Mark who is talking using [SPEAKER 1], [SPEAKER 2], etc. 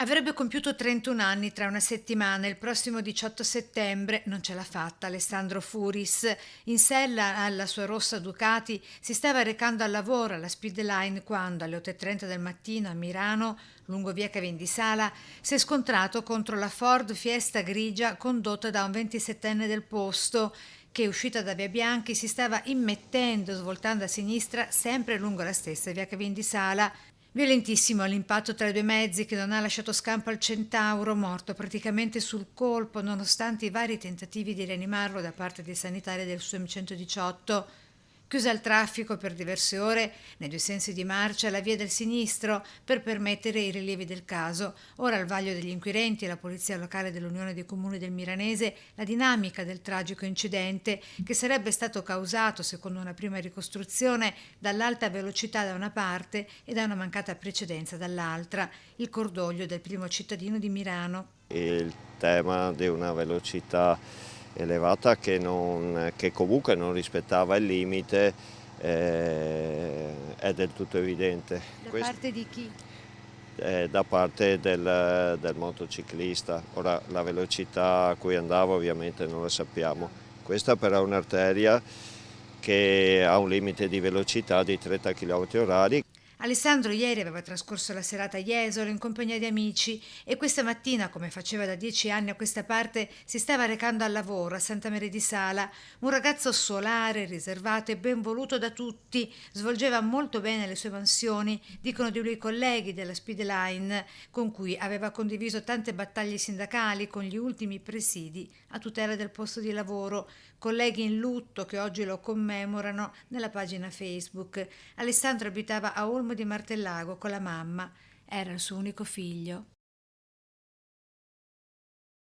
[SPEAKER 1] Avrebbe compiuto 31 anni tra una settimana, il prossimo 18 settembre. Non ce l'ha fatta Alessandro Furis. In sella alla sua rossa Ducati si stava recando al lavoro alla Speedline quando alle 8:30 del mattino a Milano, lungo via Cavendisala, si è scontrato contro la Ford Fiesta grigia condotta da un 27enne del posto che, uscita da via Bianchi, si stava immettendo, svoltando a sinistra sempre lungo la stessa via Cavendisala. Violentissimo l'impatto tra i due mezzi che non ha lasciato scampo al centauro, morto praticamente sul colpo nonostante i vari tentativi di rianimarlo da parte dei sanitari del SUEM 118. Chiusa al traffico per diverse ore nei due sensi di marcia la via del sinistro per permettere i rilievi del caso. Ora al vaglio degli inquirenti e la polizia locale dell'Unione dei Comuni del Milanese la dinamica del tragico incidente che sarebbe stato causato, secondo una prima ricostruzione, dall'alta velocità da una parte e da una mancata precedenza dall'altra. Il cordoglio del primo cittadino di Milano.
[SPEAKER 2] Il tema di una velocità elevata che comunque non rispettava il limite è del tutto evidente.
[SPEAKER 1] Da
[SPEAKER 2] Questo
[SPEAKER 1] parte di chi?
[SPEAKER 2] è da parte del motociclista. Ora la velocità a cui andava ovviamente non la sappiamo. Questa però è un'arteria che ha un limite di velocità di 30 km orari.
[SPEAKER 1] Alessandro ieri aveva trascorso la serata a Jesolo in compagnia di amici e questa mattina, come faceva da 10 anni a questa parte, si stava recando al lavoro a Santa Maria di Sala. Un ragazzo solare, riservato e ben voluto da tutti, svolgeva molto bene le sue mansioni, dicono di lui i colleghi della Speedline, con cui aveva condiviso tante battaglie sindacali con gli ultimi presidi a tutela del posto di lavoro, colleghi in lutto che oggi lo commemorano nella pagina Facebook. Alessandro abitava a Olmo di Martellago con la mamma, era il suo unico figlio.